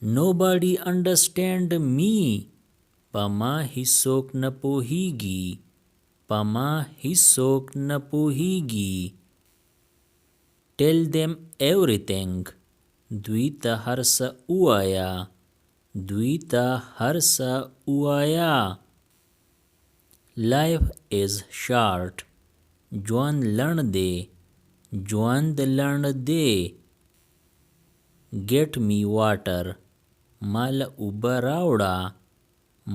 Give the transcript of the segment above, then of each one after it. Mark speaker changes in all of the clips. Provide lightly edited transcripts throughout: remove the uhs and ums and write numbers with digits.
Speaker 1: Nobody understand me. پما هیڅوک نه پوهیږي. پما هیڅوک نه پوهیږي. Tell them everything. دوی ته هر څه ووایه. دوی ته هر څه ووایه. Life is short. ژوند لنډ دی. ژوند لنډ دی. Get me water. مال اوبه راوړه.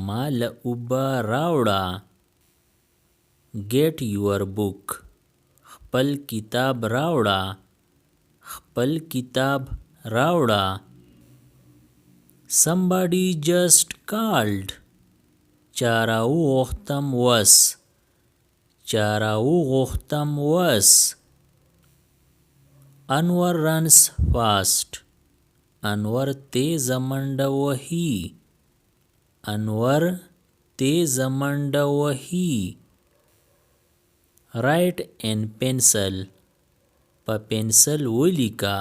Speaker 1: مال اوبه راوړه. Get your book. خپل کتاب راوړه. خپل کتاب راوړه. Somebody just called. چا راوغوښتم وس. چا راوغوښتم وس. Anwar runs fast. انور تیز منډه وهي. انور تیز منډه وهي. Write in pencil. په پنسل ولیکه.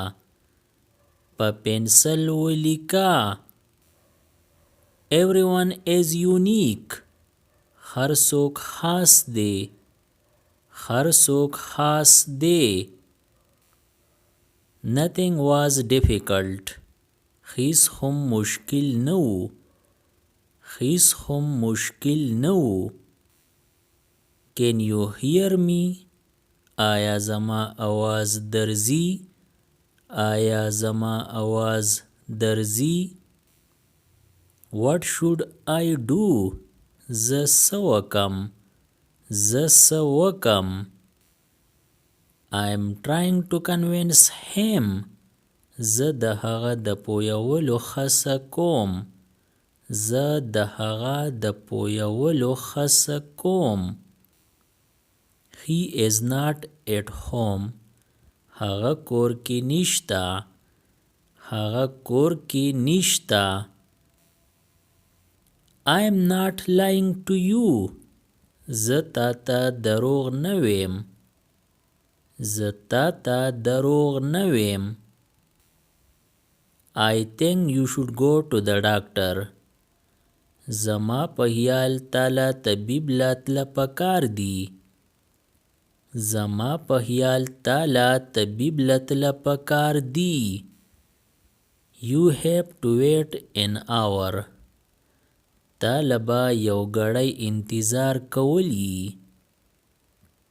Speaker 1: په پنسل ولیکه. Everyone is unique. هر څوک خاص دی. هر څوک خاص دی. Nothing was difficult. هیڅ هم مشکل نه و. هیڅ هم مشکل نه و. Can you hear me? آیا زما آواز درځي؟ آیا زما آواز درځي؟ What should I do? زه څه وکم؟ زه څه وکم؟ I am trying to convince him. زه د هغه د پویولو هڅه کوم. زه د هغه د پویولو هڅه کوم. He is not at home. هغه کور کې نشته. هغه کور کې نشته. I am not lying to you. زه تا ته دروغ نه ویم. زه تا ته دروغ نه ویم. I think you should go to the doctor. زما په خیال تاله طبیب لا تله پکار دی. زما په خیال تاله طبیب لا تله پکار دی. You have to wait an hour. تاله به یو ګړی انتظار کولی.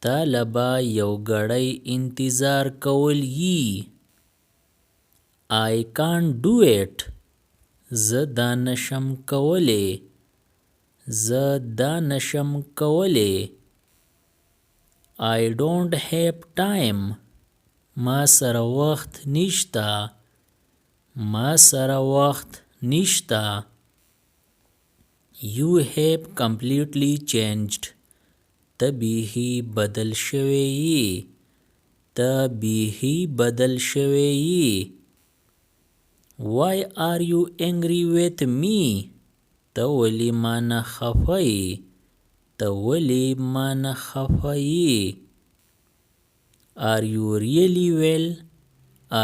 Speaker 1: تاله به یو ګړی انتظار کولی. I can't do it. زه دا نشم کولی. زه دا نشم کولی. I don't have time. ما سره وخت نشته. ما سره وخت نشته. You have completely changed. ته بیخي بدل شوی یې. ته بیخي بدل شوی یې. Why are you angry with me? ته ولې ما نه خفه یې. ته ولې ما نه خفه یې. Are you really well?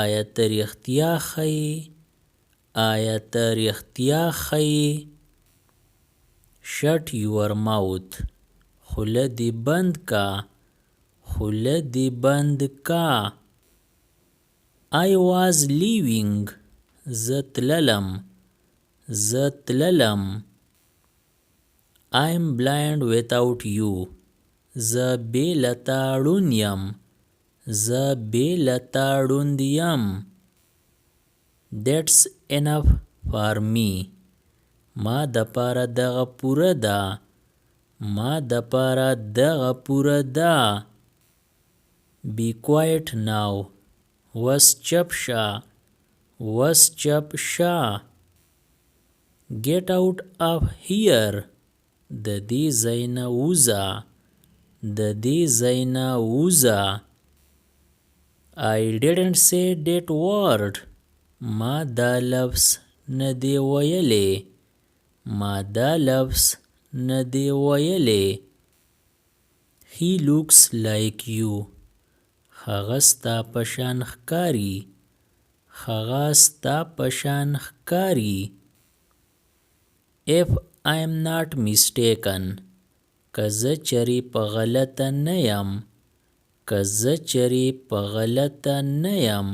Speaker 1: آیا ته رښتیا ښه یې. آیا ته رښتیا ښه یې. Shut your mouth. خوله دې بند کا. خوله دې بند کا. I was leaving. زه تللم. زه تللم. I am blind without you. زه بې له تا ړوند یم. زه بې له تا ړوند یم. That's enough for me. ما دپاره دغه پوره ده. ما دپاره دغه پوره ده. Be quiet now. وس چپ شه. وس چپ شه. Get out of here. د دې ځای نه ووځه. د دې ځای نه ووځه. I didn't say that word. ما دا لفظ نه دی ویلی. ما دا لفظ نه دی ویلی. He looks like you. هغه ستا په شان ښکاري. هغه ستا په شان ښکاري. If I am not mistaken, که زه چرې په غلطه نه یم، که زه چرې په غلطه نه یم.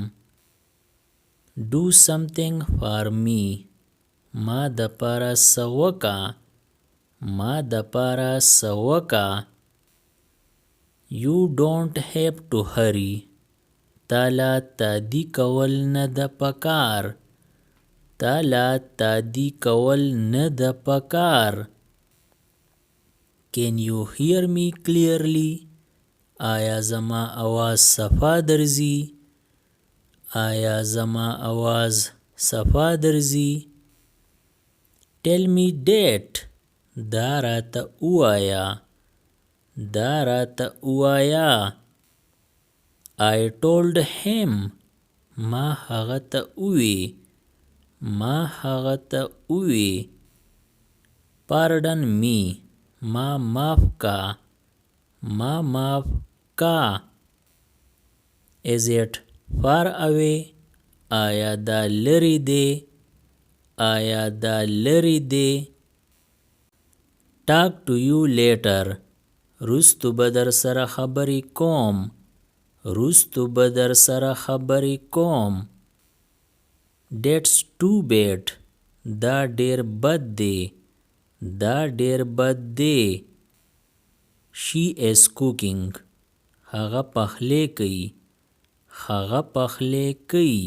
Speaker 1: Do something for me. ما دپاره څه وکړه، ما دپاره څه وکړه. You don't have to hurry. تاله تادي کول نه ده پکار، تاله تادي کول نه ده پکار. Can you hear me clearly? آیا زما آواز صفا درځي؟ آیا زما آواز صفا درځي؟ Tell me that. دا راته ووایه، دا راته ووایه. I told him. ما هغه ته ووی، ما هغه ته ووی. Pardon me. ما معاف کا، ما معاف کا. Is it far away? آیا دا لرې دی؟ آیا دا لرې دی؟ Talk to you later. رستو به در سره خبرې کوم، رستو به در سره خبرې کوم. That's too bad. دا ډیر بد دی، دا ډیر بد دی. She is cooking. هغه پخلی کوي، هغه پخلی کوي.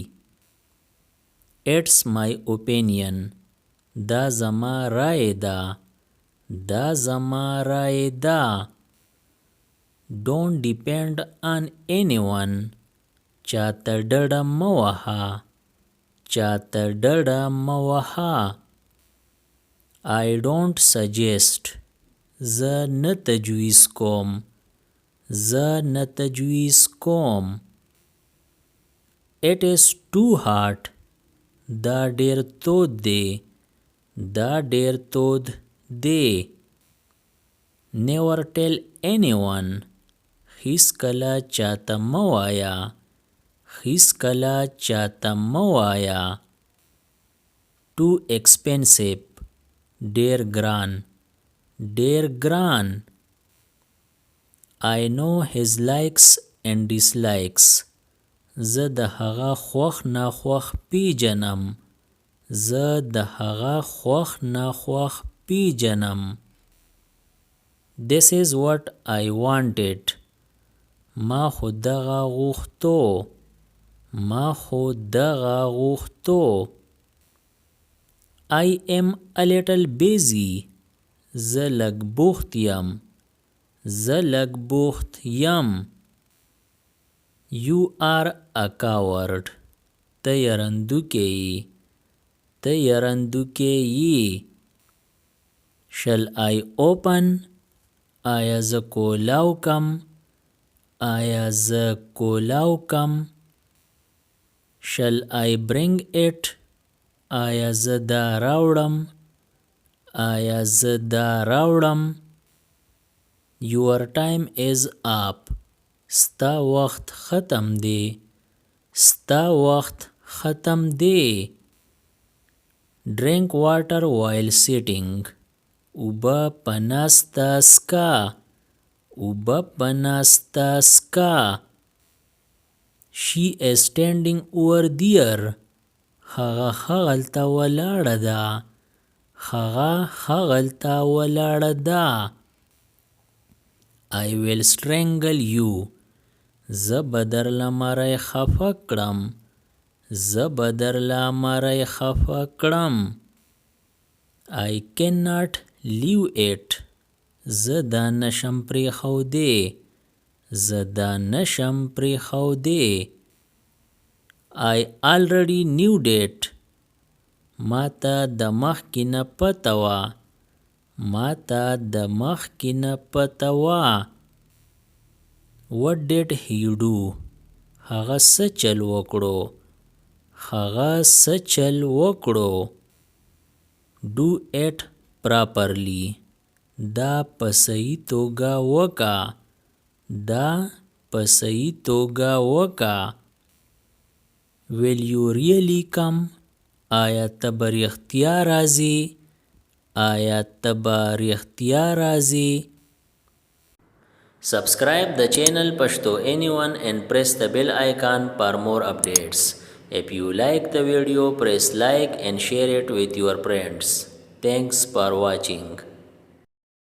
Speaker 1: It's my opinion. دا زما رای ده، دا زما رای ده. Don't depend on anyone. چاته ډډه مه وهه، چاته ډډه مه وهه. I don't suggest. زه نه تجویز کوم، زه نه تجویز کوم. It is too hot. دا ډیر تود دی، دا ډیر تود دی. Never tell anyone. هیڅکله چاته مه وایه، هیڅکله چاته مه وایه. Too expensive. ډیر ګران، ډیر ګران. I know his likes and dislikes. زه د هغه خوښ ناخوښ پیژنم، زه د هغه خوښ ناخوښ پیژنم. This is what I wanted. ما خو دغه غوښتو، ما خو دغه غوښتو. I am a little busy. زه لږ بوخت یم، زه لږ بوخت یم. You are a coward. ته یرندوکی یې، ته یرندوکی یې. Shall I open? آیا زه کولاو کم، آیا زه کولاو کم. Shall I bring it? آیا زه دا راوړم، آیا زه دا راوړم. Your time is up. ستا وخت ختم دی، ستا وخت ختم دی. Drink water while sitting. اوبه په ناسته څښه، اوبه په ناسته څښه. She is standing over there. هغه هغلته ولاړه ده، هغه هغلته ولاړه ده. I will strangle you. زه به درله مری خفه کړم، زه به درله مری خفه کړم. I cannot leave it. زه دا نشم پرېښودی، زه دا نشم پرېښودی. I already knew it. ما ته د مخکې نه پته وه، ما ته د مخکې نه پته وه. What did he do? هغه څه چل وکړو، هغه څه چل وکړو. Do it properly. دا په صحیح توګه وکړه، دا په صحیح توګه وکړه. Will you really come? آیا ته به رښتیا راځې؟ آیا ته به رښتیا راځې؟ Subscribe the channel Pashto Anyone and press the bell icon for more updates. If you like the video, press like and share it with your friends. Thanks for watching.